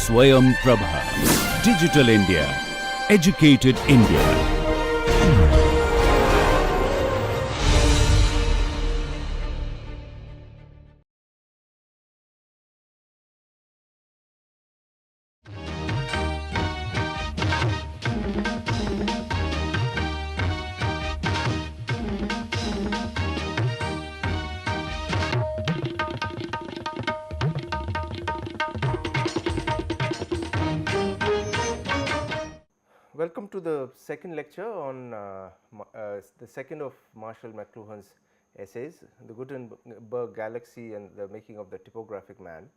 Swayam Prabha. Digital India. Educated India. Welcome to the second lecture on the second of Marshall McLuhan's essays, the Gutenberg Galaxy and the Making of the Typographic Man.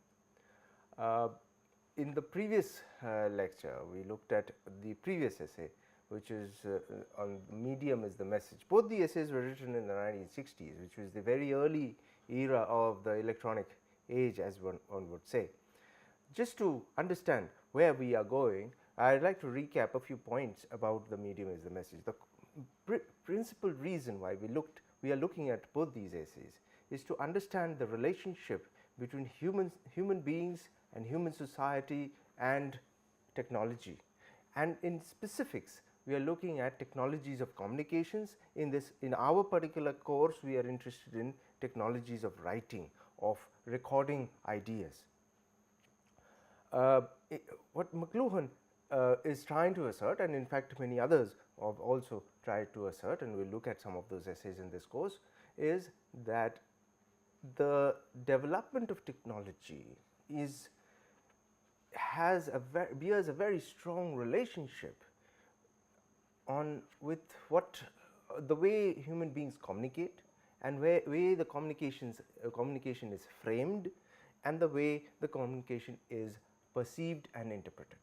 In the previous lecture, we looked at the previous essay, which is on medium is the message. Both the essays were written in the 1960s, which was the very early era of the electronic age, as one would say. Just to understand where we are going, I would like to recap a few points about the medium is the message. The principal reason why we are looking at both these essays is to understand the relationship between human beings and human society and technology. And in specifics, we are looking at technologies of communications. In our particular course, we are interested in technologies of writing, of recording ideas. What McLuhan is trying to assert, and in fact many others have also tried to assert, and we will look at some of those essays in this course, is that the development of technology bears a very strong relationship with the way human beings communicate, and way the communication is framed, and the way the communication is perceived and interpreted.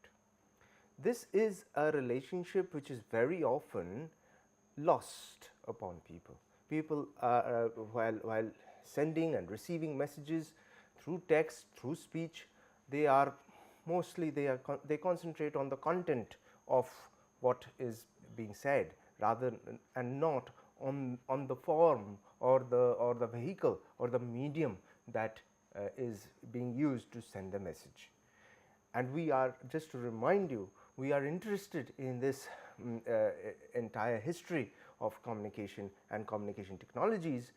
This is a relationship which is very often lost upon people. People are while sending and receiving messages through text, through speech, they concentrate on the content of what is being said, rather and not on the form or the vehicle or the medium that is being used to send the message. And we are, just to remind you, we are interested in this entire history of communication and communication technologies,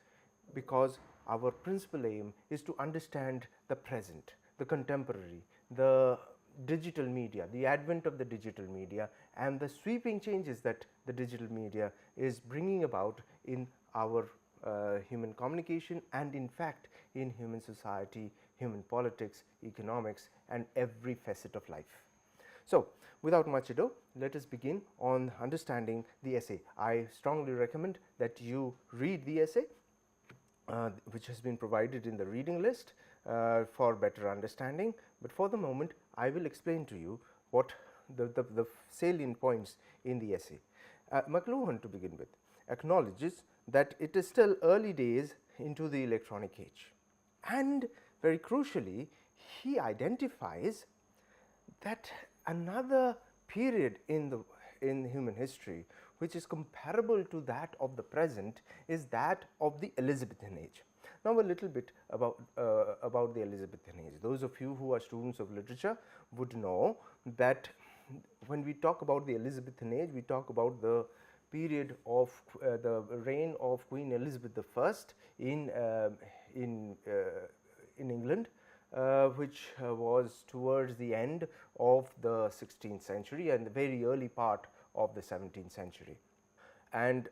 because our principal aim is to understand the present, the contemporary, the digital media, the advent of the digital media, and the sweeping changes that the digital media is bringing about in our human communication, and in fact in human society, human politics, economics, and every facet of life. So, without much ado, let us begin on understanding the essay. I strongly recommend that you read the essay, which has been provided in the reading list for better understanding, but for the moment I will explain to you what the salient points in the essay. McLuhan, to begin with, acknowledges that it is still early days into the electronic age, and very crucially he identifies that another period in human history which is comparable to that of the present is that of the Elizabethan age. Now, a little bit about the Elizabethan age. Those of you who are students of literature would know that when we talk about the Elizabethan age, we talk about the period of the reign of Queen Elizabeth I in England, which was towards the end of the 16th century and the very early part of the 17th century. And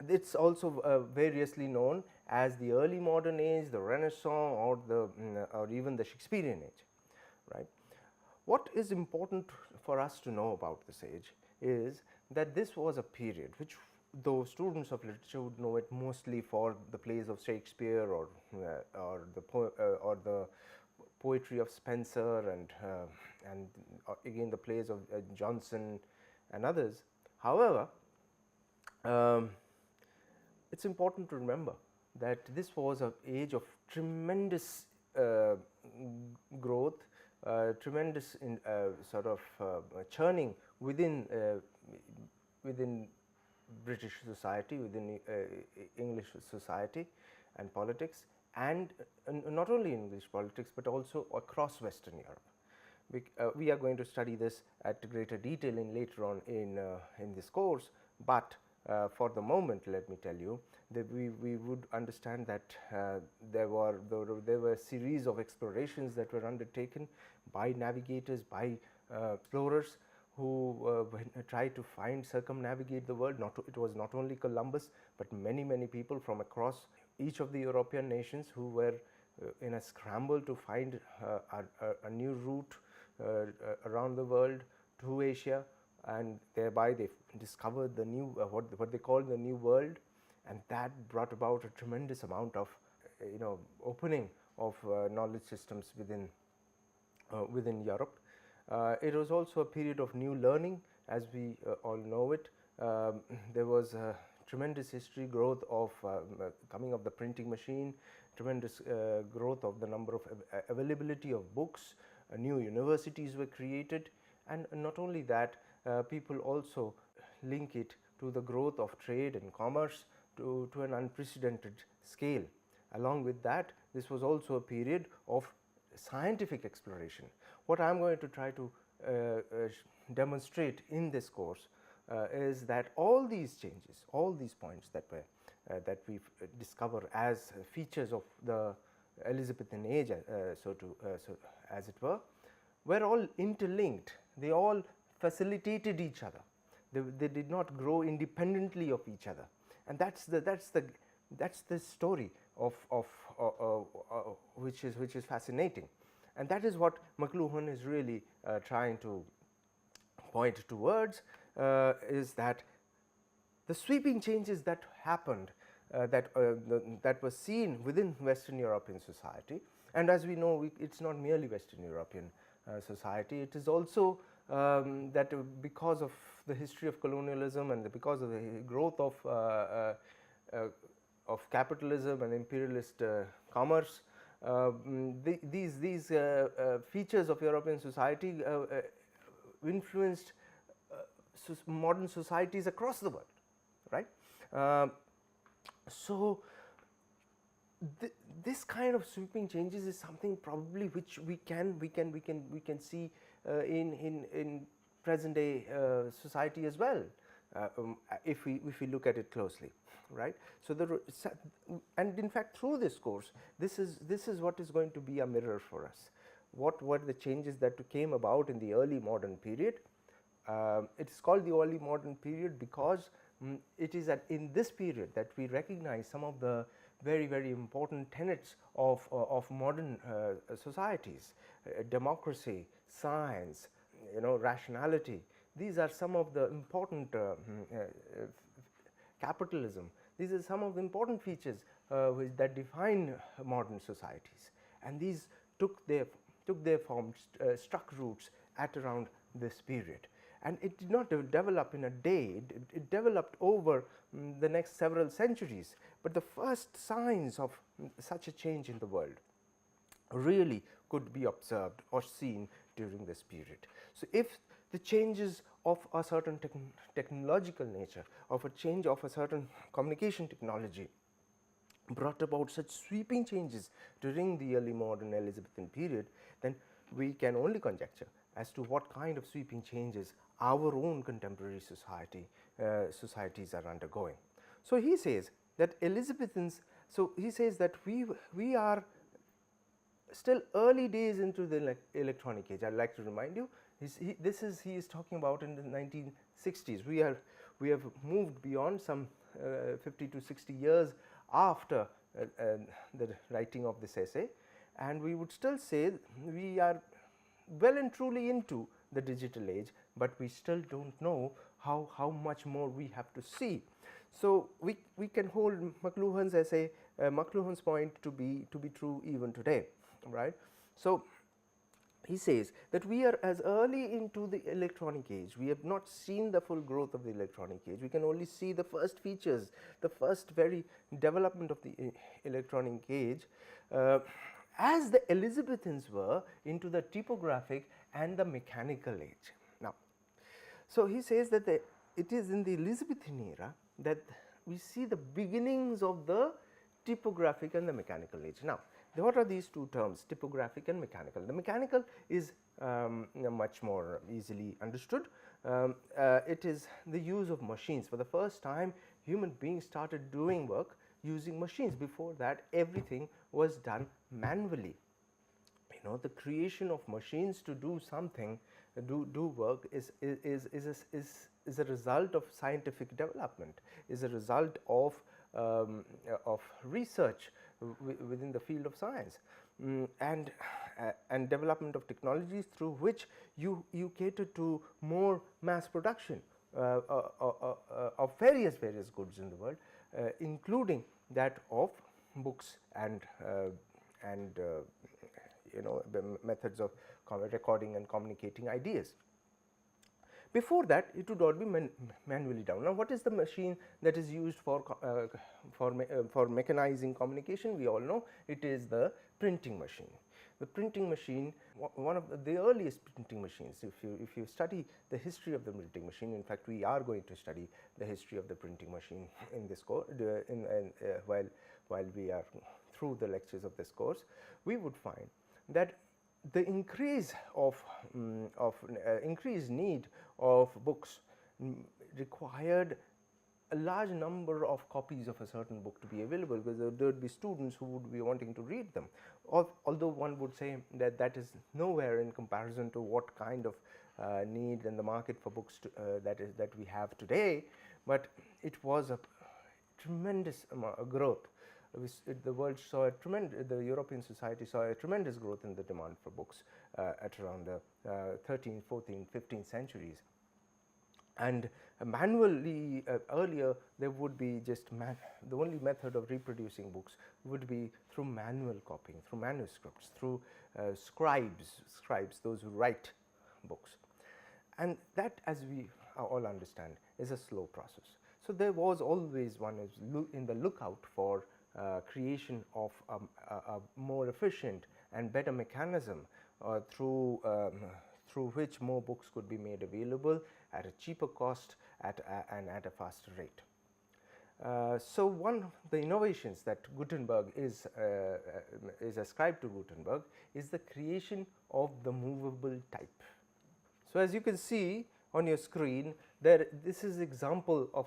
it is also variously known as the early modern age, the Renaissance, or even the Shakespearean age. Right. What is important for us to know about this age is that this was a period which, though students of literature would know it mostly for the plays of Shakespeare or the poetry of Spenser and again the plays of Johnson and others. However, it is important to remember that this was an age of tremendous growth, tremendous churning within British society, within English society and politics, and not only English politics, but also across Western Europe. we are going to study this at greater detail later on in this course, but for the moment let me tell you that we would understand that there were a series of explorations that were undertaken by navigators, by explorers who tried to circumnavigate the world. It was not only Columbus, but many people from across each of the European nations who were in a scramble to find a new route around the world to Asia, and thereby they discovered the new what they called the New World, and that brought about a tremendous amount of opening of knowledge systems within Europe. It was also a period of new learning, as we all know it. There was a tremendous history growth of coming of the printing machine, tremendous growth of the number of availability of books, new universities were created, and not only that, people also link it to the growth of trade and commerce to an unprecedented scale. Along with that, this was also a period of scientific exploration. What I am going to try to demonstrate in this course is that all these changes, all these points that we discover as features of the Elizabethan age, so as it were all interlinked. They all facilitated each other. They did not grow independently of each other, and that's the story of which is fascinating, and that is what McLuhan is really trying to point towards, is that the sweeping changes that happened, that was seen within Western European society, and as we know, it's not merely Western European society. It is also that because of the history of colonialism and because of the growth of capitalism and imperialist commerce, these features of European society influenced modern societies across the world, right? So this kind of sweeping changes is something probably which we can see in present day society as well, if we look at it closely, right? So and in fact, through this course, this is what is going to be a mirror for us. What were the changes that came about in the early modern period? It is called the early modern period because it is in this period that we recognize some of the very important tenets of modern societies: democracy, science, rationality. These are some of the important capitalism. These are some of the important features that define modern societies, and these took their form, struck roots at around this period. And it did not develop in a day, it developed over the next several centuries, but the first signs of such a change in the world really could be observed or seen during this period. So if the changes of a certain technological nature, of a change of a certain communication technology brought about such sweeping changes during the early modern Elizabethan period, then we can only conjecture as to what kind of sweeping changes our own contemporary societies are undergoing. So he says that he says that we are still early days into the electronic age. I'd like to remind you, he is talking about in the 1960s. We have moved beyond some 50 to 60 years after the writing of this essay, and we would still say we are well and truly into the digital age, but we still don't know how much more we have to see. So we can hold McLuhan's essay, McLuhan's point to be true even today, right? So he says that we are as early into the electronic age. We have not seen the full growth of the electronic age. We can only see the first features, the first very development of the electronic age, as the Elizabethans were into the typographic and the mechanical age. Now, so he says that it is in the Elizabethan era that we see the beginnings of the typographic and the mechanical age. Now, What are these two terms, typographic and mechanical? The mechanical is much more easily understood. It is the use of machines. For the first time, human beings started doing work using machines. Before that, everything was done manually. The creation of machines to do something, do work is a result of scientific development, is a result of research within the field of science, and development of technologies through which you cater to more mass production of various goods in the world, including that of books and the methods of recording and communicating ideas. Before that, it would all be manually done. Now, what is the machine that is used for mechanizing communication? We all know it is the printing machine. The printing machine, one of the earliest printing machines. If you study the history of the printing machine, in fact, we are going to study the history of the printing machine in this course. While we are through the lectures of this course, we would find that the increased need of books required a large number of copies of a certain book to be available, because there would be students who would be wanting to read them. Although one would say that that is nowhere in comparison to what kind of need and the market for books that we have today, but it was a tremendous growth. The world saw a tremendous, the European society saw a tremendous growth in the demand for books at around the 13th, 14th, 15th centuries. And manually, earlier there would be just the only method of reproducing books would be through manual copying, through manuscripts, through scribes, those who write books. And that, as we all understand, is a slow process. So there was always one is in the lookout for creation of a more efficient and better mechanism through which more books could be made available at a cheaper cost and at a faster rate. So one of the innovations that Gutenberg is ascribed to Gutenberg is the creation of the movable type. So as you can see on your screen, this is example of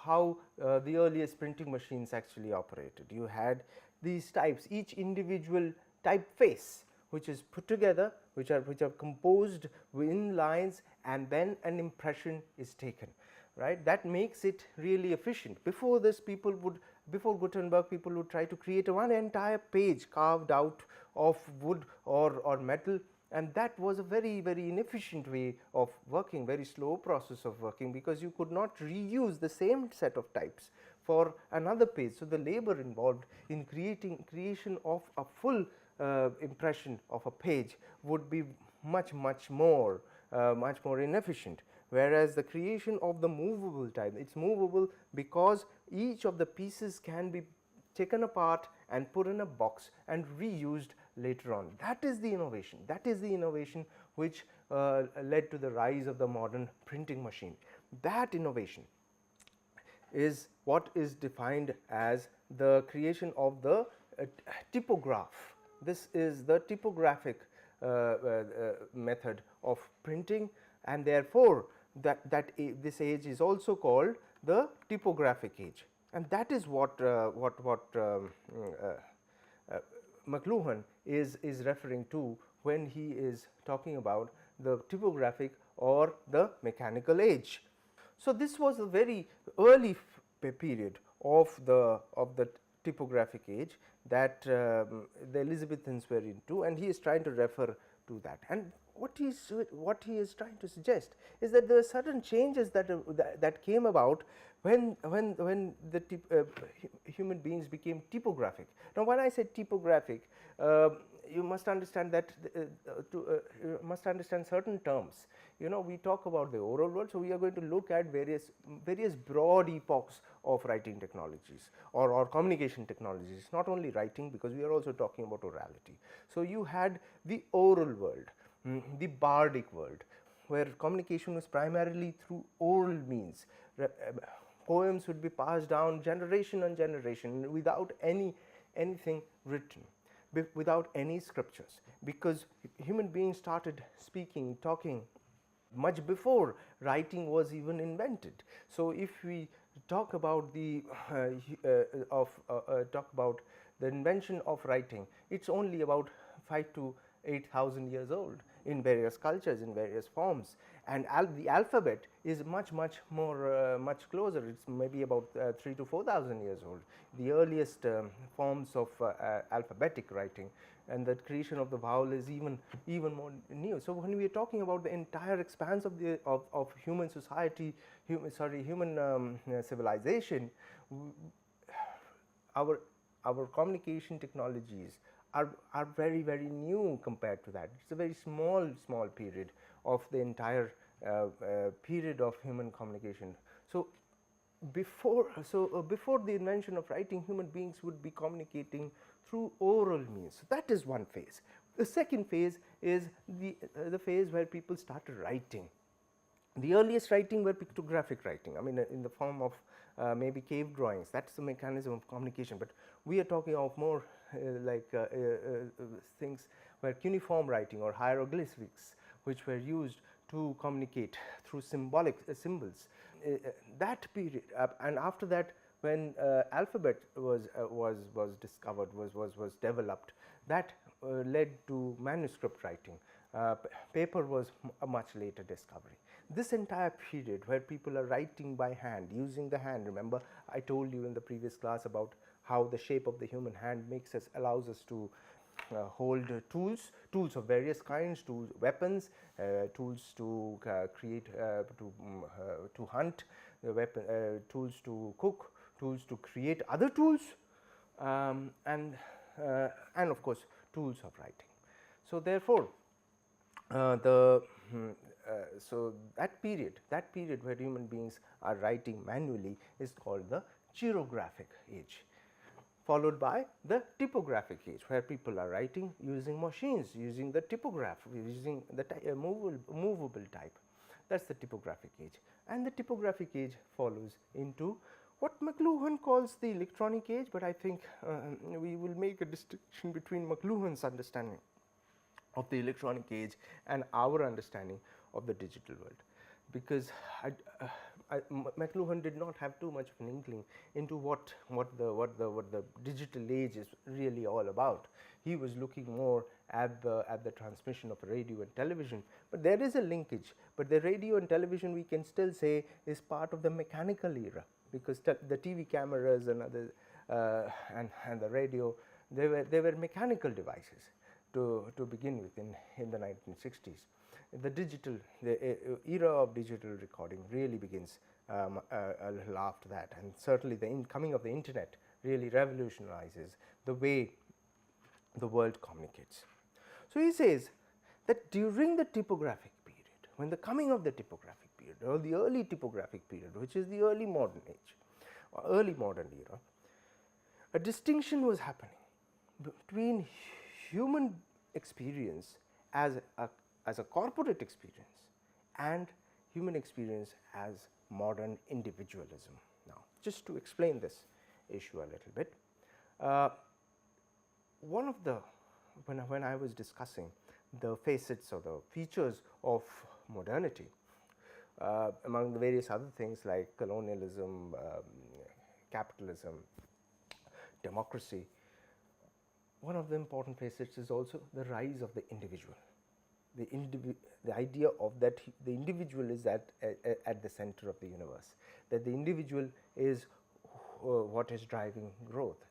how the earliest printing machines actually operated. You had these types, each individual typeface, which is put together, which are composed in lines, and then an impression is taken, right? That makes it really efficient. Before this, before Gutenberg, people would try to create one entire page carved out of wood or metal, and that was a very inefficient way of working, very slow process of working, because you could not reuse the same set of types for another page. So the labor involved in creation of a full impression of a page would be much more inefficient, whereas the creation of the movable type, it's movable because each of the pieces can be taken apart and put in a box and reused later on. That is the innovation. That is the innovation which led to the rise of the modern printing machine. That innovation is what is defined as the creation of the typograph. This is the typographic method of printing, and therefore this age is also called the typographic age. And that is what McLuhan is referring to when he is talking about the typographic or the mechanical age. So this was a very early period of the typographic age that the Elizabethans were into, and he is trying to refer to that. And what he is trying to suggest is that there are certain changes that came about when the human beings became typographic. Now, when I say typographic, you must understand that you must understand certain terms. We talk about the oral world, so we are going to look at various broad epochs of writing technologies or communication technologies, not only writing, because we are also talking about orality. So you had the oral world, the bardic world, where communication was primarily through oral means. Poems would be passed down generation on generation without anything written. without any scriptures, because human beings started speaking, talking much before writing was even invented. So if we talk about the talk about the invention of writing, it's only about 5 to 8,000 years old in various cultures, in various forms, and the alphabet is much more much closer. It's maybe about 3 to 4,000 years old, the earliest forms of alphabetic writing, and the creation of the vowel is even more new. So when we are talking about the entire expanse of the of human society, human civilization, our communication technologies are very new compared to that. It's a very small period of the entire period of human communication. So before the invention of writing, human beings would be communicating through oral means. So that is one phase. The second phase is the phase where people started writing. The earliest writing were pictographic writing, I mean in the form of maybe cave drawings. That's the mechanism of communication, but we are talking of more things where cuneiform writing or hieroglyphics, which were used to communicate through symbolic symbols. That period, and after that, when alphabet was discovered, was developed, that led to manuscript writing. Paper was a much later discovery. This entire period where people are writing by hand, using the hand. Remember, I told you in the previous class about how the shape of the human hand allows us to hold tools of various kinds, weapons, tools to create, to hunt, tools to cook, tools to create other tools, and of course tools of writing. So therefore, so that period where human beings are writing manually is called the chirographic age, followed by the typographic age, where people are writing using machines, using the typograph, using the movable type. That's the typographic age. And the typographic age follows into what McLuhan calls the electronic age, but I think we will make a distinction between McLuhan's understanding of the electronic age and our understanding of the digital world, because McLuhan did not have too much of an inkling into what the digital age is really all about. He was looking more at the transmission of radio and television, but there is a linkage. But the radio and television, we can still say, is part of the mechanical era, because the TV cameras and other and the radio, they were mechanical devices to begin with in the 1960s. The era of digital recording really begins a little after that, and certainly the coming of the internet really revolutionizes the way the world communicates. So he says that during the typographic period, when the coming of the typographic period, or the early typographic period, which is the early modern age, or early modern era, a distinction was happening between human experience as a corporate experience and human experience as modern individualism. Now, just to explain this issue a little bit, one of the when I was discussing the facets or the features of modernity, among the various other things like colonialism, capitalism, democracy, one of the important facets is also the rise of the individual. The idea of that the individual is at the center of the universe, that the individual is what is driving growth.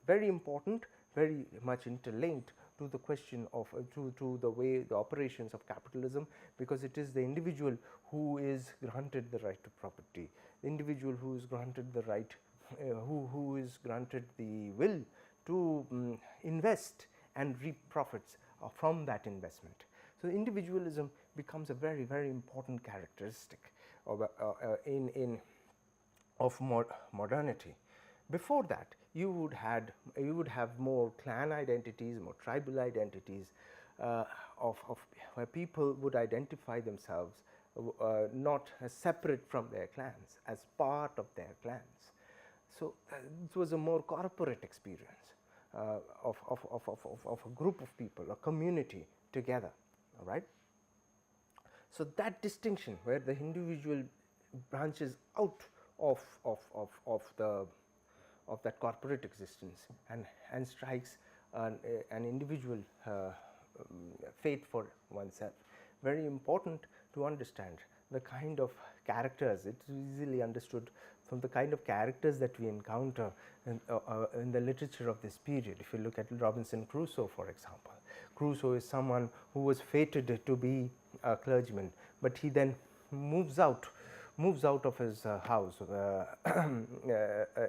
Very important, very much interlinked to the question of to the way the operations of capitalism, because it is the individual who is granted the right to property, the individual who is granted the right, who is granted the will to invest and reap profits from that investment. So, individualism becomes a very important characteristic of modernity. Before that, you would have more clan identities, more tribal identities, of where people would identify themselves not as separate from their clans, as part of their clans. So, it was a more corporate experience. of a group of people, a community together, all right. So, that distinction where the individual branches out of the of that corporate existence and strikes an individual fate for oneself. Very important to understand the kind of characters, it is easily understood from the kind of characters that we encounter in the literature of this period. If you look at Robinson Crusoe, for example, Crusoe is someone who was fated to be a clergyman, but he then moves out of his house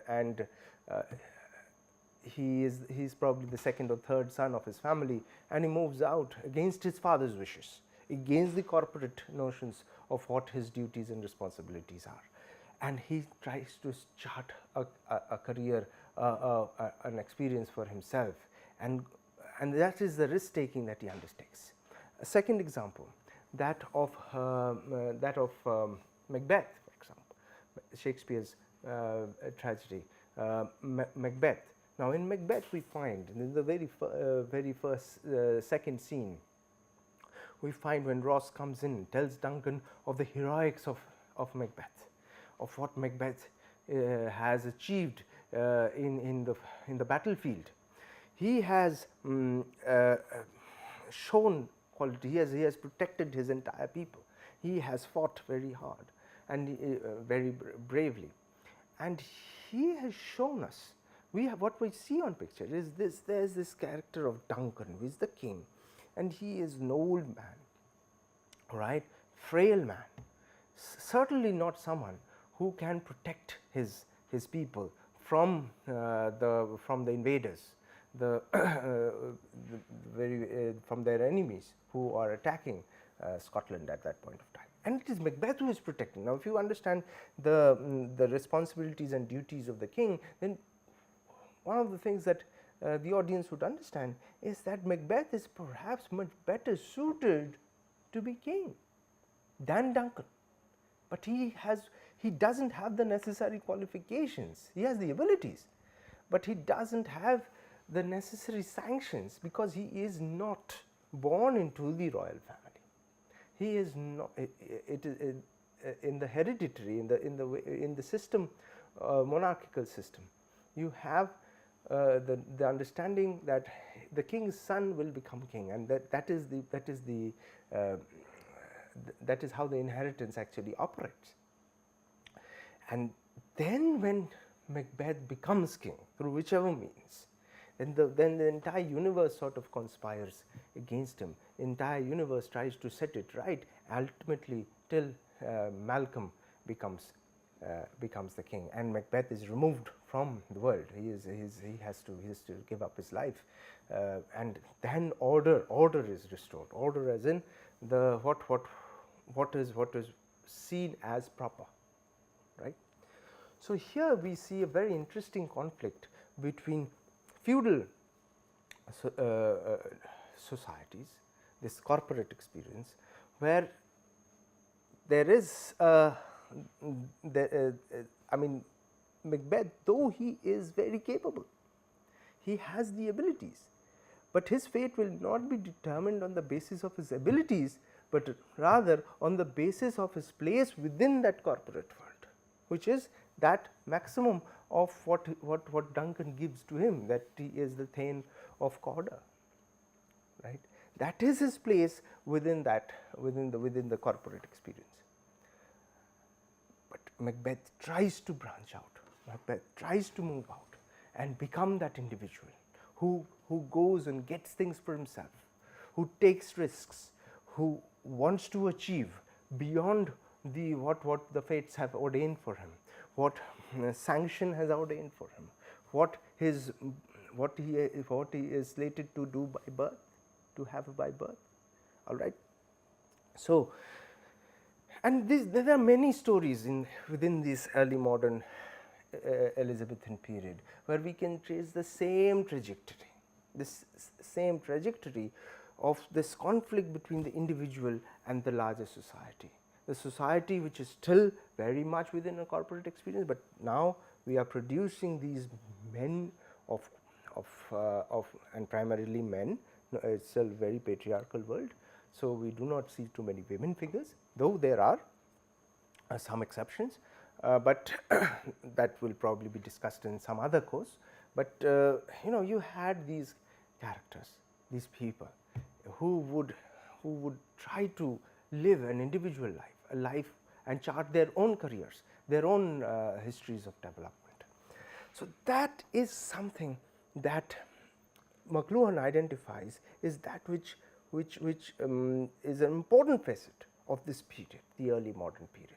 and he is probably the second or third son of his family, and he moves out against his father's wishes, against the corporate notions of what his duties and responsibilities are, and he tries to chart a career, an experience for himself, and that is the risk taking that he undertakes. A second example, that of Macbeth, for example, Shakespeare's tragedy, Macbeth. Now, in Macbeth we find in the very first second scene, we find when Ross comes in, tells Duncan of the heroics of Macbeth, of what Macbeth has achieved in the battlefield. He has shown quality. He has protected his entire people. He has fought very hard and very bravely, and he has shown us. What we see on picture is this. There is this character of Duncan, who is the king, and he is an old man, right, frail man, certainly not someone who can protect his people from the invaders, from their enemies who are attacking Scotland at that point of time. And it is Macbeth who is protecting. Now, if you understand the responsibilities and duties of the king, then one of the things that the audience would understand is that Macbeth is perhaps much better suited to be king than Duncan, but he does not have the necessary qualifications. He has the abilities, but he does not have the necessary sanctions, because he is not born into the royal family. He is not. It is in the hereditary, in the system, monarchical system. You have the understanding that the king's son will become king, and that is how the inheritance actually operates. And then when Macbeth becomes king through whichever means, then the entire universe sort of conspires against him. The entire universe tries to set it right, ultimately till Malcolm becomes the king, and Macbeth is removed from the world. He has to give up his life, and then order is restored. Order as in the what is seen as proper, right? So here we see a very interesting conflict between feudal societies, this corporate experience, where there is I mean, Macbeth, though he is very capable, he has the abilities, but his fate will not be determined on the basis of his abilities, but rather on the basis of his place within that corporate world, which is that maximum of what Duncan gives to him, that he is the Thane of Cawdor, right. That is his place within the corporate experience. But Macbeth tries to branch out. Macbeth tries to move out and become that individual who goes and gets things for himself, who takes risks, who wants to achieve beyond what the fates have ordained for him, what sanction has ordained for him, what he is slated to do by birth, to have by birth. All right. So, and there are many stories within this early modern Elizabethan period where we can trace the same trajectory, of this conflict between the individual and the larger society. The society which is still very much within a corporate experience, but now we are producing these men of and primarily men. It's a very patriarchal world. So, we do not see too many women figures, though there are some exceptions, but that will probably be discussed in some other course. But you had these characters, these people who would try to live an individual life, a life, and chart their own careers, their own histories of development. So, that is something that McLuhan identifies is that which is an important facet of this period, the early modern period.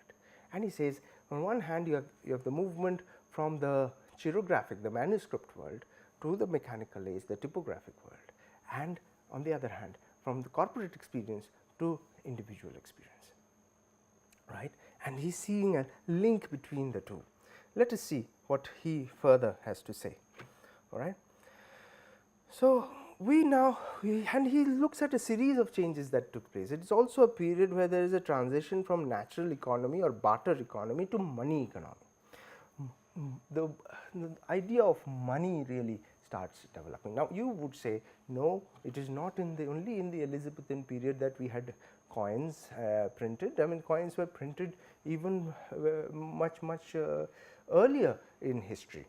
And he says, on one hand you have the movement from the chirographic, the manuscript world, to the mechanical age, the typographic world, and on the other hand from the corporate experience to individual experience, right. And he is seeing a link between the two. Let us see what he further has to say. All right. So, and he looks at a series of changes that took place. It is also a period where there is a transition from natural economy or barter economy to money economy. The idea of money really starts developing. Now, you would say no, it is not only in the Elizabethan period that we had coins printed. I mean, coins were printed even much earlier in history.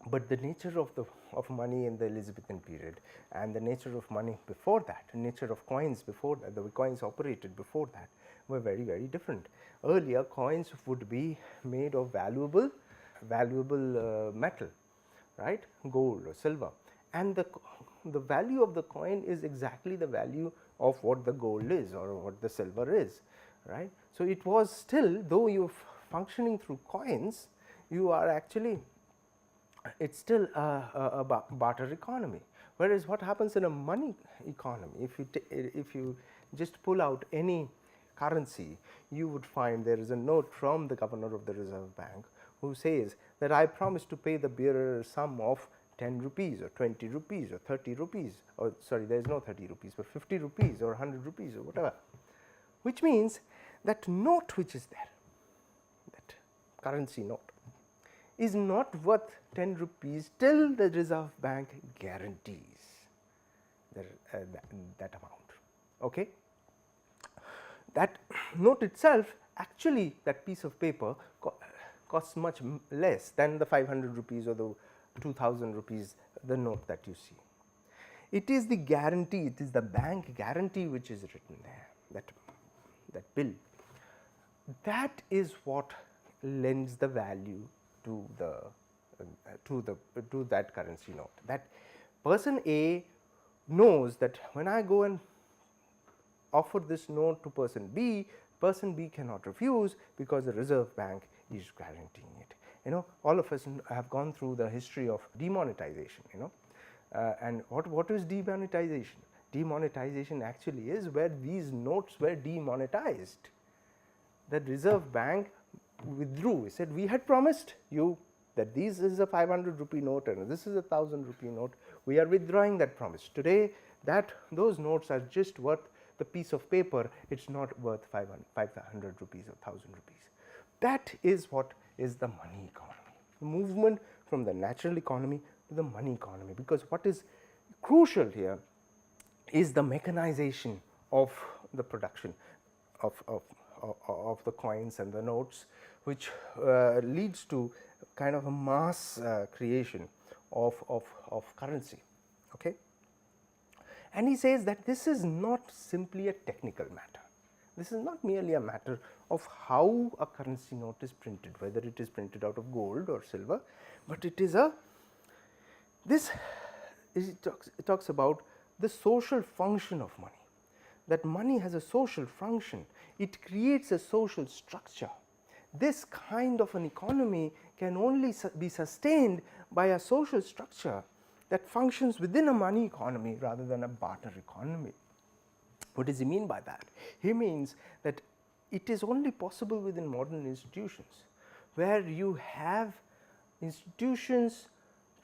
But the nature of money in the Elizabethan period and the nature of money before that, the nature of coins before that, the coins operated before that were very different. Earlier coins would be made of valuable metal, right, gold or silver, and the value of the coin is exactly the value of what the gold is or what the silver is, right. So, it was still, though you are functioning through coins, you are actually, it is still a barter economy. Whereas, what happens in a money economy, if you just pull out any currency, you would find there is a note from the governor of the Reserve Bank who says that I promise to pay the bearer a sum of 10 rupees or 20 rupees or 30 rupees, or sorry, there is no 30 rupees, but 50 rupees or 100 rupees or whatever, which means that note which is there, that currency note, is not worth 10 rupees till the Reserve Bank guarantees that amount. Okay. That note itself, actually that piece of paper costs much less than the 500 rupees or the 2000 rupees, the note that you see. It is the guarantee, it is the bank guarantee which is written there, that bill. That is what lends the value to that currency note. That person A knows that when I go and offer this note to person B cannot refuse because the Reserve Bank is guaranteeing it. All of us have gone through the history of demonetization, and what is demonetization? Demonetization actually is where these notes were demonetized. The Reserve Bank withdrew. He said, we had promised you that this is a 500 rupee note and this is a 1000 rupee note. We are withdrawing that promise. Today, those notes are just worth the piece of paper. It is not worth 500 rupees or 1000 rupees. That is what is the money economy, the movement from the natural economy to the money economy, because what is crucial here is the mechanization of the production of the coins and the notes, which leads to kind of a mass creation of currency. Okay. And he says that this is not simply a technical matter. This is not merely a matter of how a currency note is printed, whether it is printed out of gold or silver, but it is it talks about the social function of money, that money has a social function, it creates a social structure. This kind of an economy can only be sustained by a social structure that functions within a money economy rather than a barter economy. What does he mean by that? He means that it is only possible within modern institutions, where you have institutions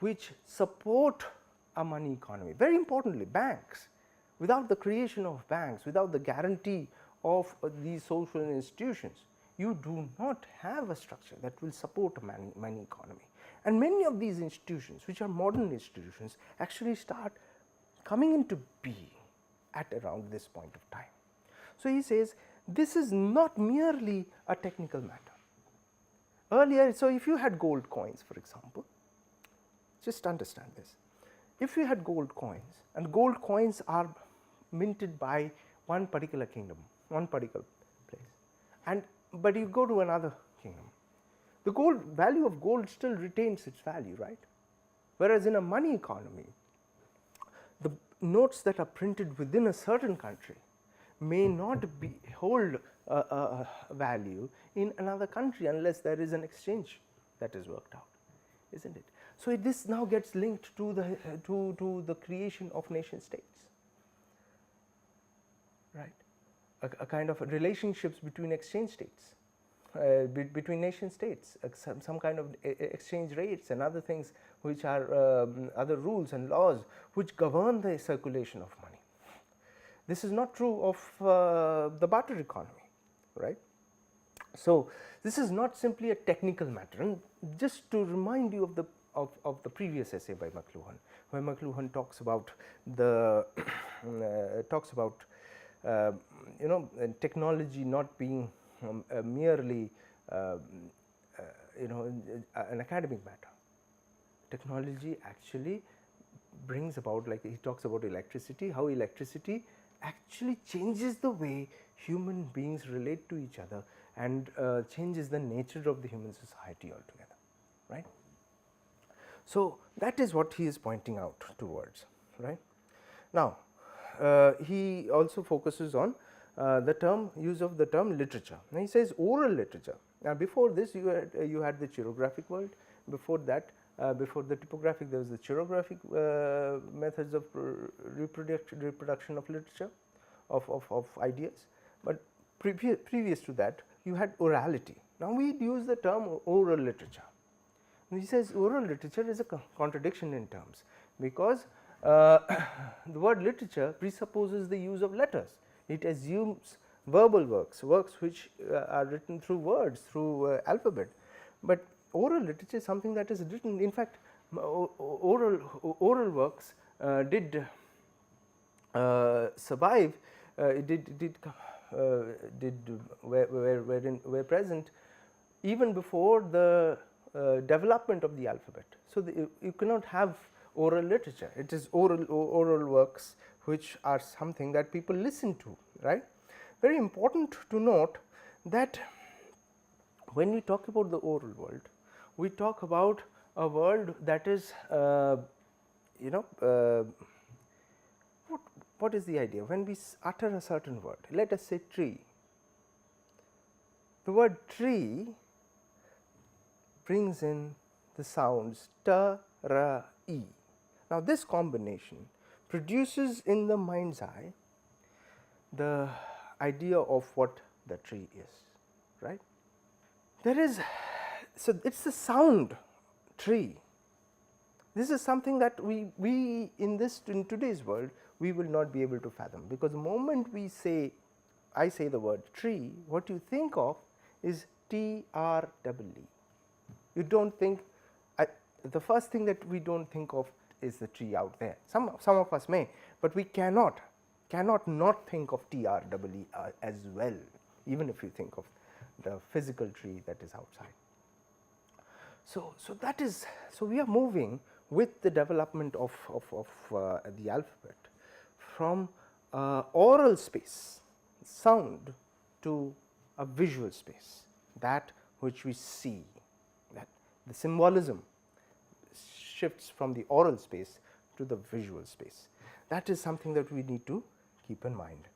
which support a money economy. Very importantly, banks. Without the creation of banks, without the guarantee of these social institutions, you do not have a structure that will support a money economy. And many of these institutions, which are modern institutions, actually start coming into being at around this point of time. So, he says this is not merely a technical matter. Earlier, so if you had gold coins, for example, just understand this. If you had gold coins, and gold coins are minted by one particular kingdom, one particular place, and but you go to another kingdom, the gold value of gold still retains its value, right? Whereas in a money economy, the notes that are printed within a certain country may not hold a value in another country unless there is an exchange that is worked out, isn't it? So, this now gets linked to the creation of nation states, right? A kind of relationships between exchange states, between nation states, some kind of exchange rates and other things which are other rules and laws which govern the circulation of money. This is not true of the barter economy, right. So, this is not simply a technical matter, and just to remind you of the previous essay by McLuhan, where McLuhan talks about the technology not being merely an academic matter. Technology actually brings about, like he talks about electricity, how electricity actually changes the way human beings relate to each other and changes the nature of the human society altogether, right. So, that is what he is pointing out towards, right. Now, he also focuses on the use of the term literature. Now, he says oral literature. Now, before this you had the chirographic world, before that before the typographic there was the chirographic methods of reproduction of literature, of ideas, but previous to that you had orality. Now, we use the term oral literature. He says oral literature is a contradiction in terms, because the word literature presupposes the use of letters. It assumes verbal works, works which are written through words, through alphabet, but oral literature is something that is written. In fact, oral works did survive, were present even before the development of the alphabet. So, you cannot have oral literature, it is oral works which are something that people listen to, right. Very important to note that when we talk about the oral world, we talk about a world that is what is the idea? When we utter a certain word, let us say tree, the word tree brings in the sounds ta, ra, e. Now, this combination produces in the mind's eye the idea of what the tree is, right. There is, so it is the sound tree. This is something that we in today's world we will not be able to fathom, because the moment I say the word tree, what you think of is TREE. You do not think, the first thing that we do not think of is the tree out there. Some of us may, but we cannot not think of TREE as well, even if you think of the physical tree that is outside. So that is, so we are moving with the development of the alphabet from oral space, sound, to a visual space, that which we see, that the symbolism shifts from the oral space to the visual space. That is something that we need to keep in mind.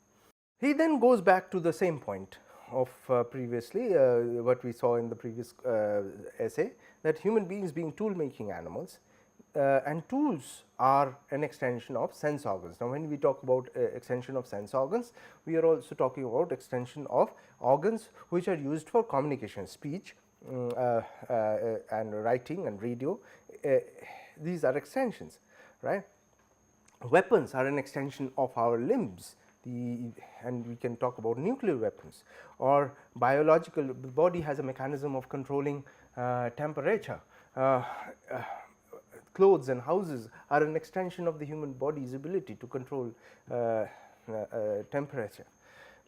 He then goes back to the same point of previously what we saw in the previous essay, that human beings being tool making animals, and tools are an extension of sense organs. Now, when we talk about extension of sense organs, we are also talking about extension of organs which are used for communication, speech and writing and radio. These are extensions, right. Weapons are an extension of our limbs, and we can talk about nuclear weapons or biological. The body has a mechanism of controlling temperature, uh, uh, clothes and houses are an extension of the human body's ability to control temperature.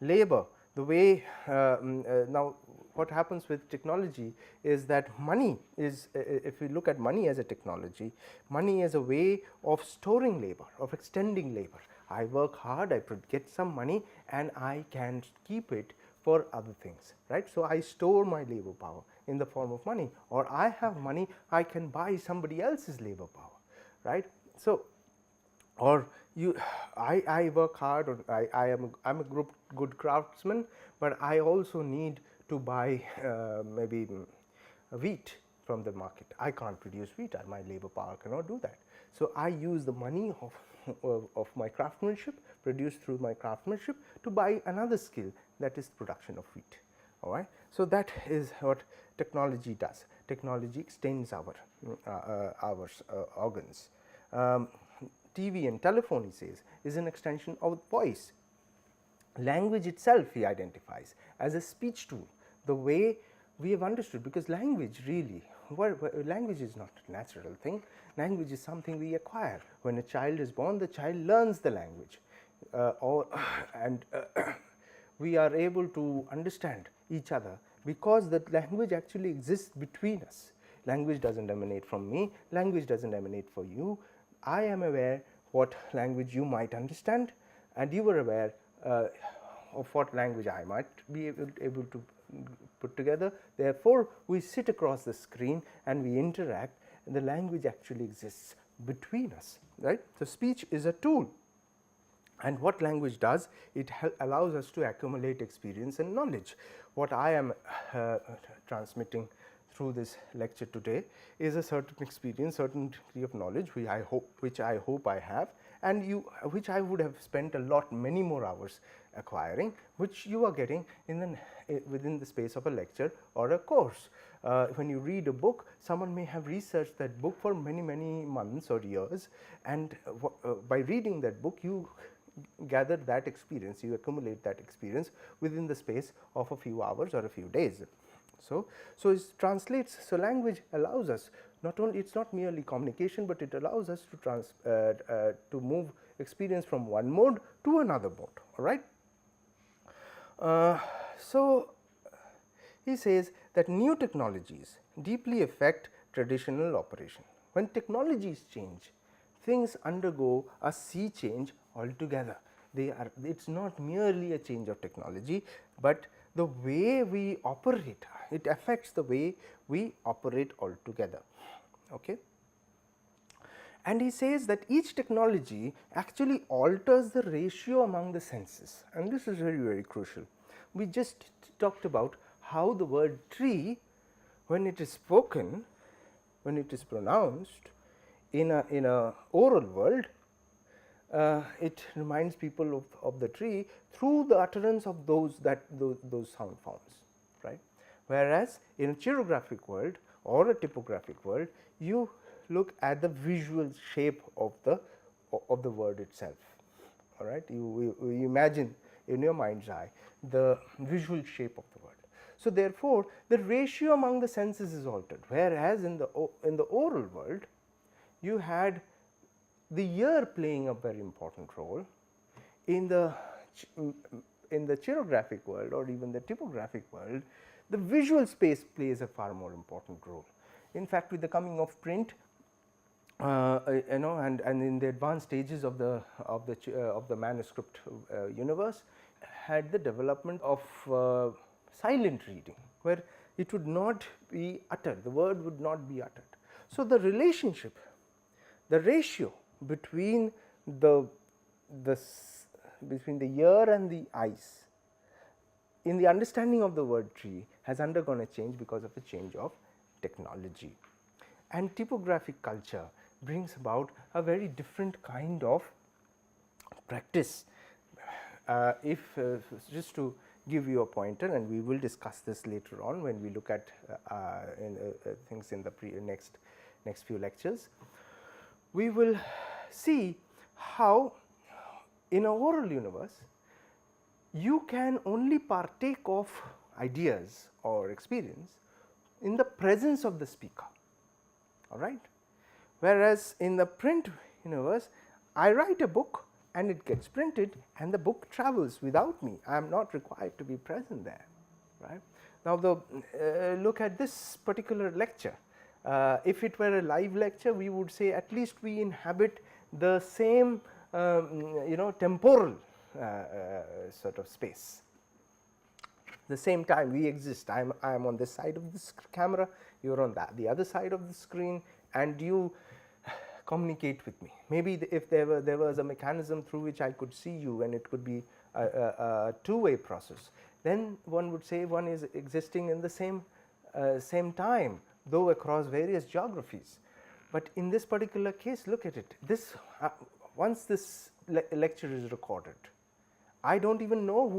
Labor, the way now what happens with technology is that money is, if we look at money as a technology, money is a way of storing labor, of extending labor. I work hard, I get some money, and I can keep it for other things, right. So, I store my labor power in the form of money, or I have money, I can buy somebody else's labor power, right. So, or I work hard, or I'm a good craftsman, but I also need to buy maybe wheat from the market. I can't produce wheat, my labor power cannot do that. So, I use the money of my craftsmanship, produced through my craftsmanship, to buy another skill, that is production of wheat. All right. So, that is what technology does. Technology extends our organs. TV and telephone, he says, is an extension of voice. Language itself he identifies as a speech tool, the way we have understood, because language really, language is not a natural thing. Language is something we acquire. When a child is born, the child learns the language, and we are able to understand each other because that language actually exists between us. Language does not emanate from me, language does not emanate for you. I am aware what language you might understand, and you are aware of what language I might be able to put together. Therefore, we sit across the screen and we interact, and the language actually exists between us, right. So, speech is a tool, and what language does, it allows us to accumulate experience and knowledge. What I am transmitting through this lecture today is a certain experience, certain degree of knowledge which I hope I have, and which I would have spent many more hours acquiring, which you are getting within the space of a lecture or a course. When you read a book, someone may have researched that book for many months or years, and by reading that book you gather that experience, you accumulate that experience within the space of a few hours or a few days. So, it translates. So, language allows us, not only, it is not merely communication, but it allows us to move experience from one mode to another mode. All right. So, he says that new technologies deeply affect traditional operation. When technologies change, things undergo a sea change altogether. It is not merely a change of technology, but the way we operate, it affects the way we operate altogether. Okay. And he says that each technology actually alters the ratio among the senses, and this is very crucial. We just talked about how the word tree, when it is spoken, when it is pronounced in a oral world, it reminds people of the tree through the utterance of those sound forms, right. Whereas, in a chirographic world or a typographic world, you look at the visual shape of the word itself. All right, you imagine in your mind's eye the visual shape of the word. So, therefore, the ratio among the senses is altered, whereas in the oral world you had the ear playing a very important role. In the chirographic world or even the typographic world, the visual space plays a far more important role. In fact, with the coming of print, and in the advanced stages of the manuscript universe, had the development of silent reading, where it would not be uttered, the word would not be uttered. So, the relationship, the ratio between the ear and the eyes in the understanding of the word tree has undergone a change because of a change of technology. And typographic culture brings about a very different kind of practice. Just to give you a pointer, and we will discuss this later on when we look at things in the next few lectures, we will see how in a oral universe you can only partake of ideas or experience in the presence of the speaker. all right. Whereas, in the print universe, I write a book and it gets printed and the book travels without me. I am not required to be present there, right. Now, look at this particular lecture. If it were a live lecture, we would say at least we inhabit the same temporal sort of space. The same time we exist. I am on this side of this camera, you are on the other side of the screen, and you communicate with me. Maybe if there was a mechanism through which I could see you and it could be a two-way process, then one would say one is existing in the same time, though across various geographies. But in this particular case, look at it. This once this lecture is recorded, I do not even know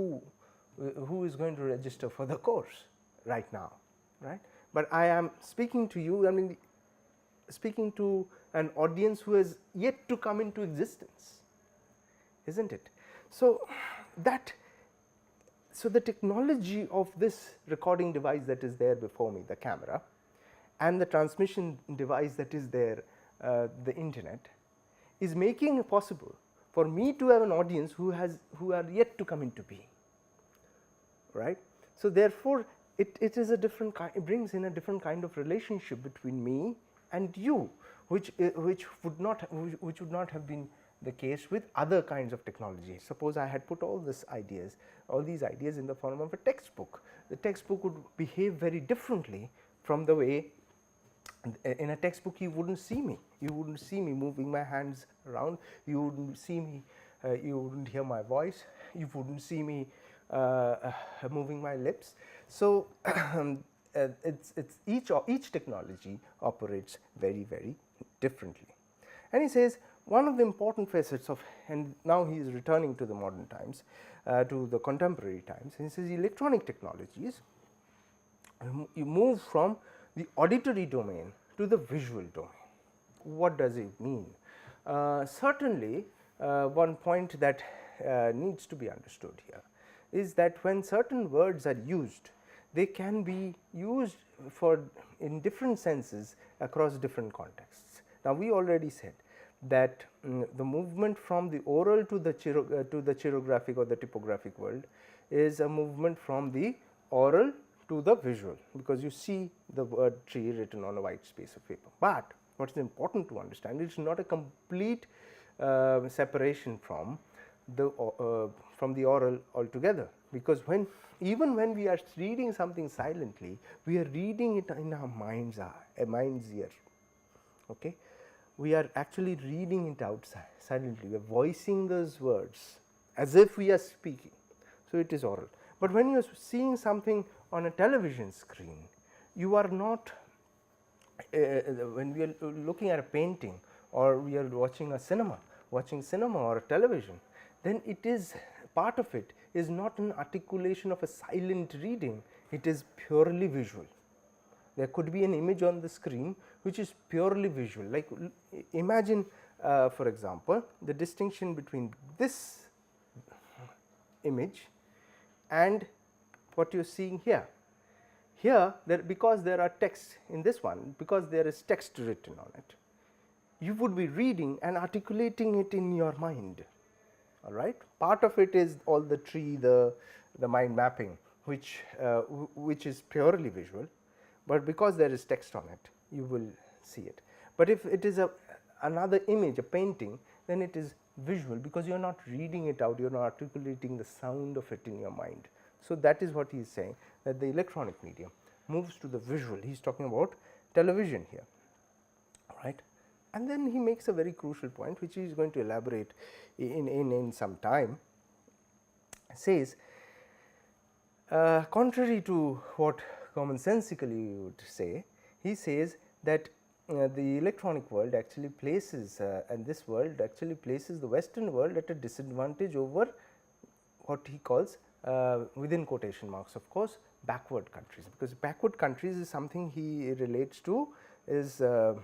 who is going to register for the course right now, right. But I am speaking to you, I mean speaking to an audience who has yet to come into existence, isn't it? So, the technology of this recording device that is there before me, the camera, and the transmission device that is there, the internet, is making it possible for me to have an audience who are yet to come into being, right. So, therefore, it is a different kind, it brings in a different kind of relationship between me and you, which would not have been the case with other kinds of technology. Suppose I had put all these ideas in the form of a textbook. The textbook would behave very differently from the way in a textbook you would not see me. You would not see me moving my hands around, you would not see me, you would not hear my voice, you would not see me moving my lips. So, each technology operates very, very differently. And he says one of the important facets of, and now he is returning to the modern times, to the contemporary times, and he says electronic technologies, you move from the auditory domain to the visual domain. What does it mean? Certainly, one point that needs to be understood here is that when certain words are used, they can be used in different senses across different contexts. Now, we already said that the movement from the oral to the chirographic or the typographic world is a movement from the oral to the visual, because you see the word tree written on a white space of paper. But what is important to understand, it is not a complete separation from the oral altogether, because even when we are reading something silently, we are reading it in our mind's ear. Okay? We are actually reading it out silently. We are voicing those words as if we are speaking. So, it is oral. But when you are seeing something on a television screen, you are not, when we are looking at a painting or we are watching cinema or a television, then it is part of it is not an articulation of a silent reading, it is purely visual. There could be an image on the screen which is purely visual, like imagine for example, the distinction between this image and what you are seeing here. Here, because there are text in this one, because there is text written on it, you would be reading and articulating it in your mind. All right. Part of it is all the tree, the mind mapping, which is purely visual, but because there is text on it, you will see it. But if it is another image, a painting, then it is visual, because you are not reading it out, you are not articulating the sound of it in your mind. So, that is what he is saying, that the electronic medium moves to the visual. He is talking about television here, right. And then he makes a very crucial point, which he is going to elaborate in some time. Says, contrary to what commonsensically you would say, he says that the electronic world actually places and this world actually places the Western world at a disadvantage over what he calls within quotation marks, of course, backward countries, because backward countries is something he relates to the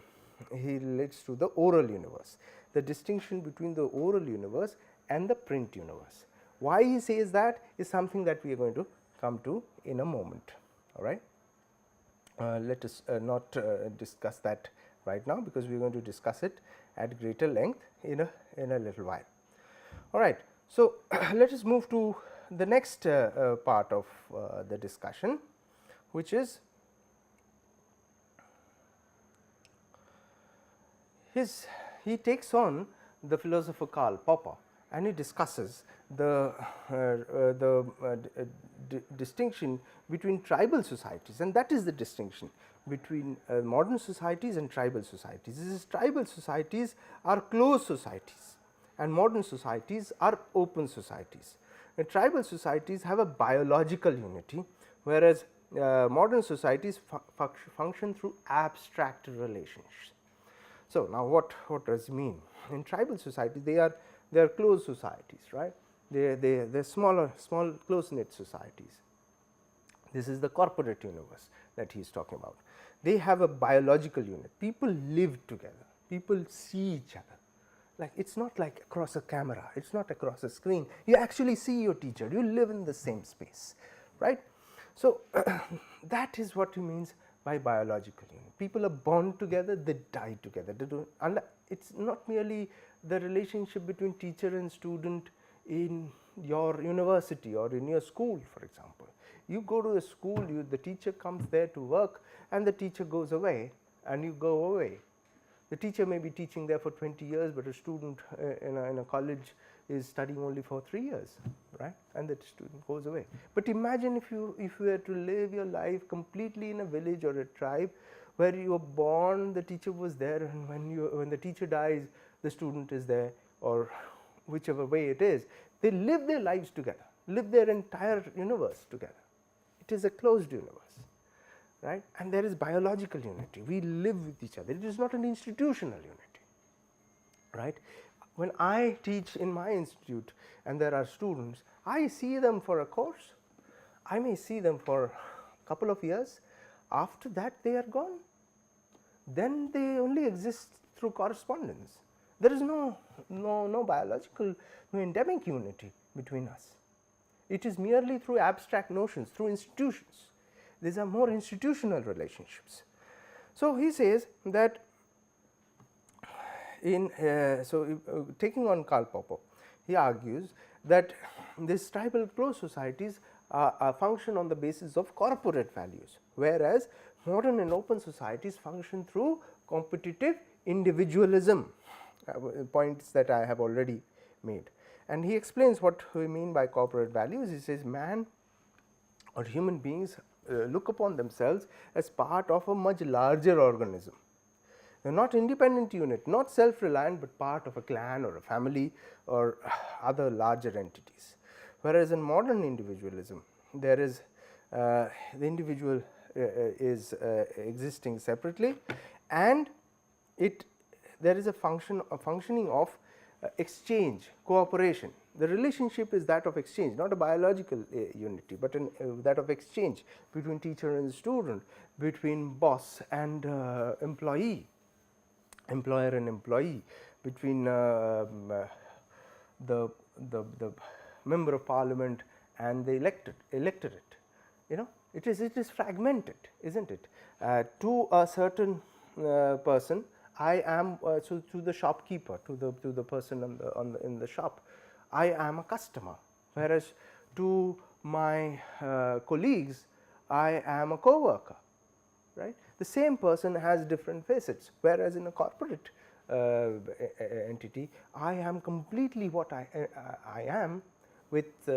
oral universe, the distinction between the oral universe and the print universe. Why he says that is something that we are going to come to in a moment. All right. Let us not discuss that right now, because we are going to discuss it at greater length in a little while. All right. So, let us move to the next part of the discussion, which is he takes on the philosopher Karl Popper, and he discusses the distinction between tribal societies, and that is the distinction between modern societies and tribal societies. This is, tribal societies are closed societies and modern societies are open societies. Tribal societies have a biological unity, whereas modern societies function through abstract relations. So, now what does it mean? In tribal society, they are closed societies, right? They are small close knit societies. This is the corporate universe that he is talking about. They have a biological unit. People live together. People see each other. Like, it is not like across a camera. It is not across a screen. You actually see your teacher. You live in the same space, right? So, that is what he means by biological unit. People are born together, they die together. It is not merely the relationship between teacher and student in your university or in your school, for example. You go to a school, the teacher comes there to work, and the teacher goes away and you go away. The teacher may be teaching there for 20 years, but a student in a college is studying only for 3 years, right, and that student goes away. But imagine if you were to live your life completely in a village or a tribe where you were born, the teacher was there, and when the teacher dies, the student is there, or whichever way it is. They live their lives together, live their entire universe together. It is a closed universe, right, and there is biological unity. We live with each other. It is not an institutional unity, right. When I teach in my institute and there are students, I see them for a course. I may see them for a couple of years. After that, they are gone. Then they only exist through correspondence. There is no biological, no endemic unity between us. It is merely through abstract notions, through institutions. These are more institutional relationships. So, he says that taking on Karl Popper, he argues that these tribal closed societies function on the basis of corporate values, whereas modern and open societies function through competitive individualism, points that I have already made. And he explains what we mean by corporate values. He says man or human beings look upon themselves as part of a much larger organism. They are not independent unit, not self-reliant, but part of a clan or a family or other larger entities. Whereas in modern individualism, there is the individual is existing separately, and there is a functioning of exchange, cooperation. The relationship is that of exchange, not a biological unity, but that of exchange between teacher and student, between boss and employee, employer and employee, between the member of parliament and the electorate. You know, it is fragmented, isn't it? To a certain person, I am so to the shopkeeper, to the person in the shop, I am a customer, whereas to my colleagues, I am a co-worker, right. The same person has different facets, whereas in a corporate entity, I am completely what I am with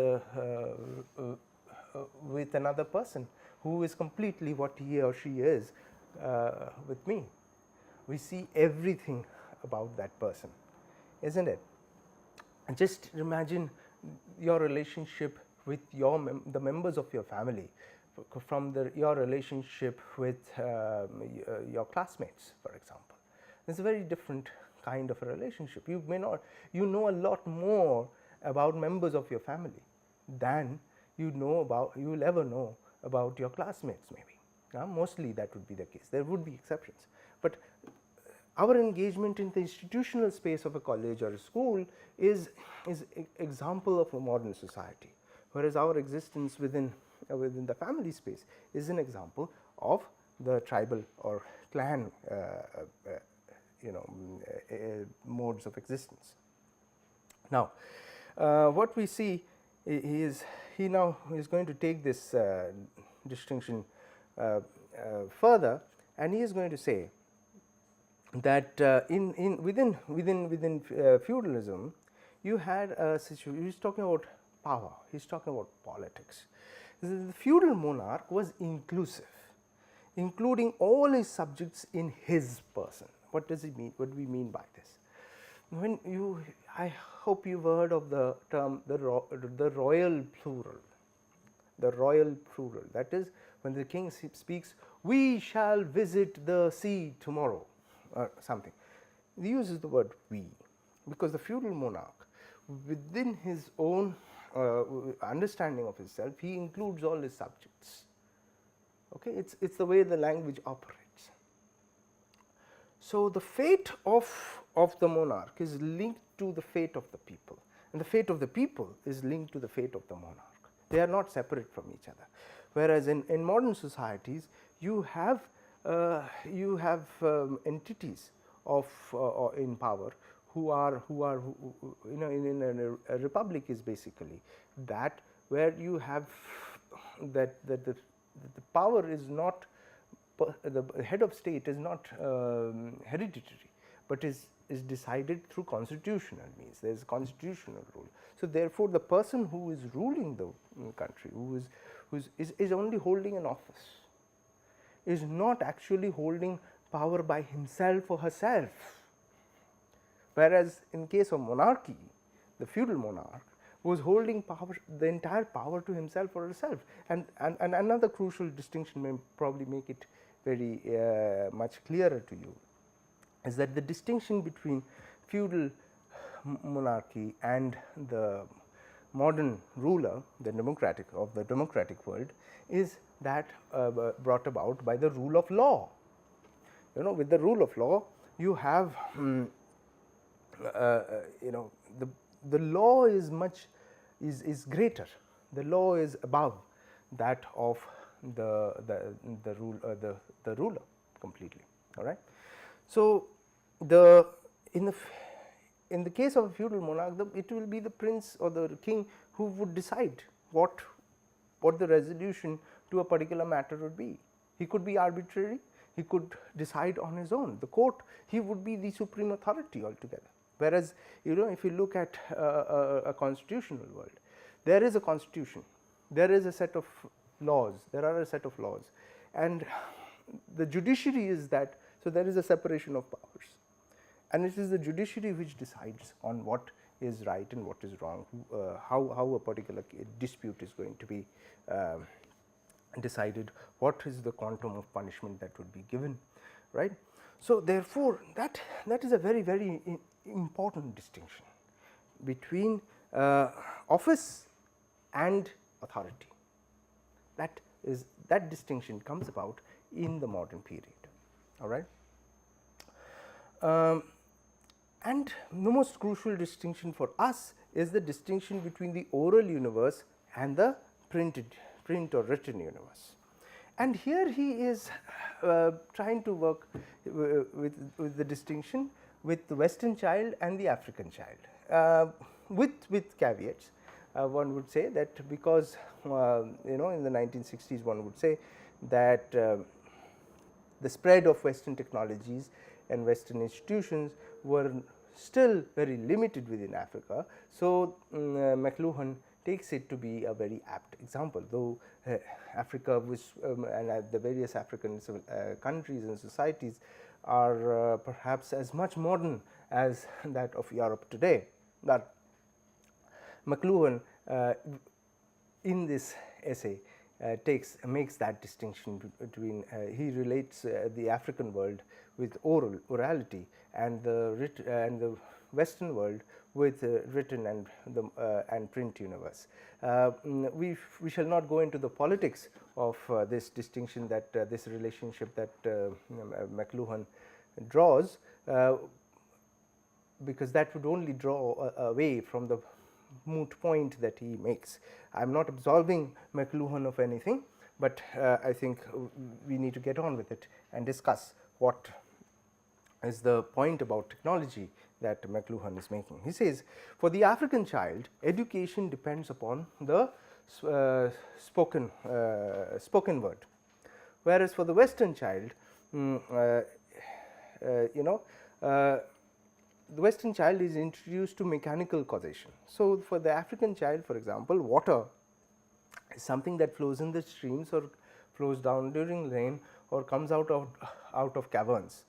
another person who is completely what he or she is with me. We see everything about that person, isn't it? And just imagine your relationship with the members of your family, from your relationship with your classmates, for example. It's a very different kind of a relationship. You know a lot more about members of your family than you will ever know about your classmates, maybe. Now, mostly that would be the case. There would be exceptions, but our engagement in the institutional space of a college or a school is example of a modern society, whereas our existence within the family space is an example of the tribal or clan modes of existence. Now, what we see he now is going to take this distinction further, and he is going to say that within feudalism you had a situation. He is talking about power, he is talking about politics. The feudal monarch was inclusive, including all his subjects in his person. What does he mean? What do we mean by this? When you, I hope you have heard of the term the royal plural. The royal plural, that is, when the king speaks, we shall visit the sea tomorrow, or something. He uses the word we, because the feudal monarch, within his own understanding of himself, he includes all his subjects. Okay, it's the way the language operates. So the fate of the monarch is linked to the fate of the people, and the fate of the people is linked to the fate of the monarch. They are not separate from each other. Whereas in modern societies, you have entities of in power who are in a republic is basically that, where you have that the power is not, the head of state is not hereditary, but is decided through constitutional means. There is constitutional rule. So therefore, the person who is ruling the country, who is only holding an office, is not actually holding power by himself or herself. Whereas in case of monarchy, the feudal monarch was holding power, the entire power, to himself or herself. And another crucial distinction may probably make it very much clearer to you, is that the distinction between feudal monarchy and the modern ruler, the democratic world, is that brought about by the rule of law. With the rule of law, you have the law is greater. The law is above that of the ruler completely. All right. So in the case of a feudal monarch, it will be the prince or the king who would decide what the resolution to a particular matter would be. He could be arbitrary, he could decide on his own. The court, he would be the supreme authority altogether. Whereas, if you look at a constitutional world, there is a constitution, there is a set of laws, there are a set of laws, and the judiciary is that. So there is a separation of powers, and it is the judiciary which decides on what is right and what is wrong, how a particular dispute is going to be decided, what is the quantum of punishment that would be given, right. So therefore, that is a very, very important distinction between office and authority. That distinction comes about in the modern period. All right. And the most crucial distinction for us is the distinction between the oral universe and the print or written universe. And here he is trying to work with the distinction with the Western child and the African child, with caveats. One would say that because in the 1960s, one would say that the spread of Western technologies and Western institutions were still very limited within Africa. So McLuhan takes it to be a very apt example, though Africa was and the various African countries and societies are perhaps as much modern as that of Europe today. But McLuhan in this essay makes that distinction between he relates the African world with orality and the Western world with written and print universe. We shall not go into the politics of this distinction, that this relationship that McLuhan draws, because that would only draw away from the moot point that he makes. I am not absolving McLuhan of anything, but I think we need to get on with it and discuss what is the point about technology that McLuhan is making. He says, for the African child, education depends upon the spoken word, whereas for the Western child, the Western child is introduced to mechanical causation. So, for the African child, for example, water is something that flows in the streams or flows down during rain or comes out of caverns.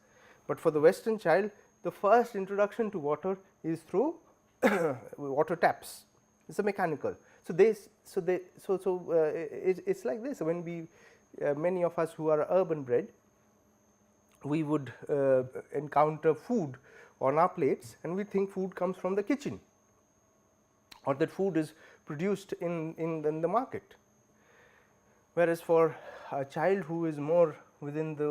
But for the Western child, the first introduction to water is through water taps. It's a mechanical. So it's like this. When we many of us who are urban bred, we would encounter food on our plates, and we think food comes from the kitchen, or that food is produced in the market. Whereas for a child who is more within the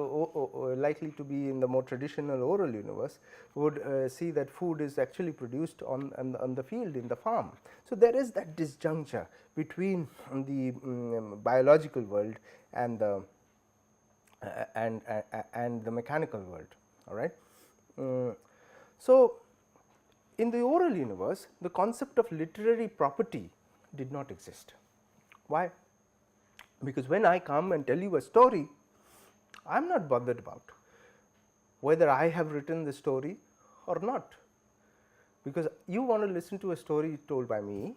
likely to be in the more traditional oral universe, would see that food is actually produced on the field, in the farm. So there is that disjuncture between the biological world and the mechanical world. All right. So in the oral universe, the concept of literary property did not exist. Why? Because when I come and tell you a story, I am not bothered about whether I have written the story or not, because you want to listen to a story told by me.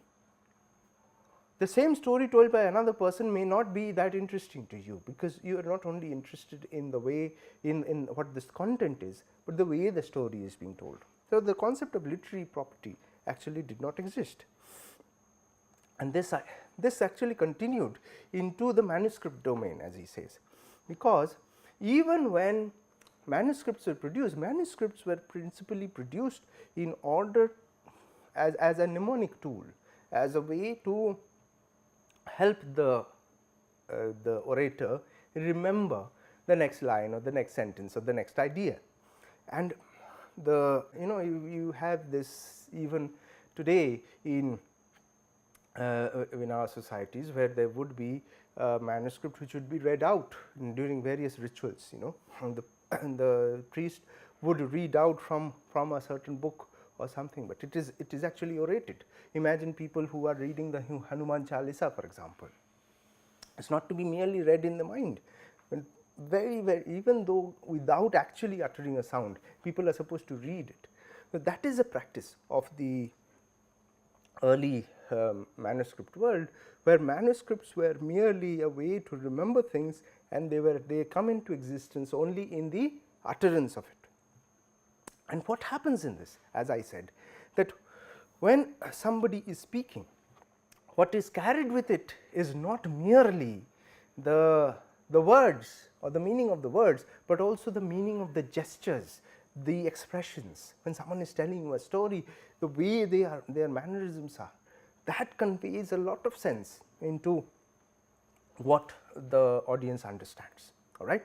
The same story told by another person may not be that interesting to you, because you are not only interested in the way in what this content is, but the way the story is being told. So the concept of literary property actually did not exist, and this actually continued into the manuscript domain, as he says, because even when manuscripts were principally produced in order as a mnemonic tool, as a way to help the orator remember the next line or the next sentence or the next idea. And you have this even today in our societies, where there would be a manuscript which would be read out during various rituals. And the priest would read out from a certain book or something, but it is actually orated. Imagine people who are reading the Hanuman Chalisa, for example. It's not to be merely read in the mind. When even though without actually uttering a sound, people are supposed to read it. So that is a practice of the early manuscript world, where manuscripts were merely a way to remember things, and they come into existence only in the utterance of it. And what happens in this, as I said, that when somebody is speaking, what is carried with it is not merely the words or the meaning of the words, but also the meaning of the gestures, the expressions. When someone is telling you a story, the way their mannerisms are, that conveys a lot of sense into what the audience understands. All right.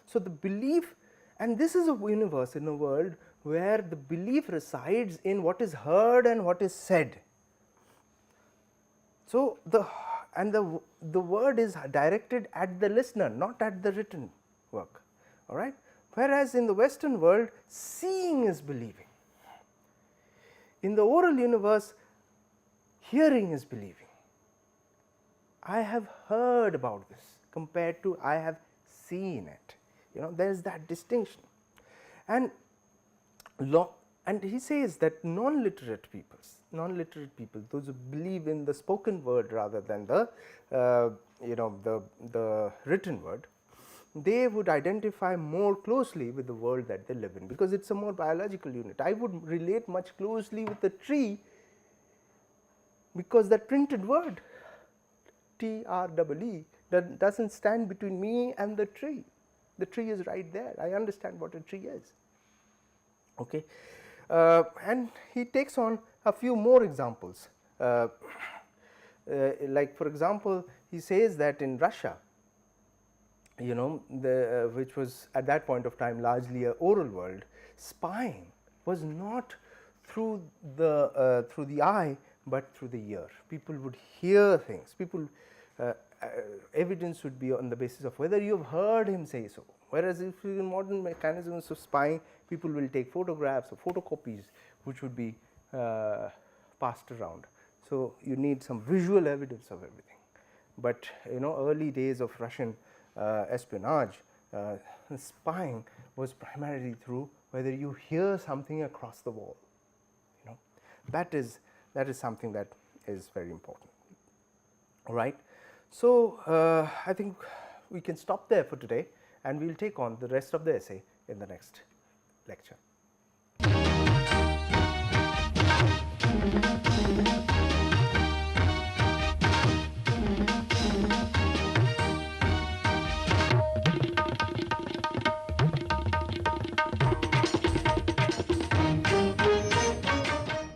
So the belief, and this is a universe in a world where the belief resides in what is heard and what is said. So the word is directed at the listener, not at the written work. All right. Whereas in the Western world, seeing is believing. In the oral universe, hearing is believing. I have heard about this compared to I have seen it. There is that distinction. And he says that non-literate people, those who believe in the spoken word rather than the written word, they would identify more closely with the world that they live in, because it is a more biological unit. I would relate much closely with the tree, because that printed word TREE does not stand between me and the tree. The tree is right there. I understand what a tree is. Okay. And he takes on a few more examples. Like for example, he says that in Russia, which was at that point of time largely an oral world, spying was not through the eye, but through the ear. People would hear things. People evidence would be on the basis of whether you have heard him say so. Whereas, if in modern mechanisms of spying, people will take photographs or photocopies which would be passed around. So, you need some visual evidence of everything, but early days of Russian espionage, spying was primarily through whether you hear something across the wall. That is something that is very important. All right. So, I think we can stop there for today, and we will take on the rest of the essay in the next lecture.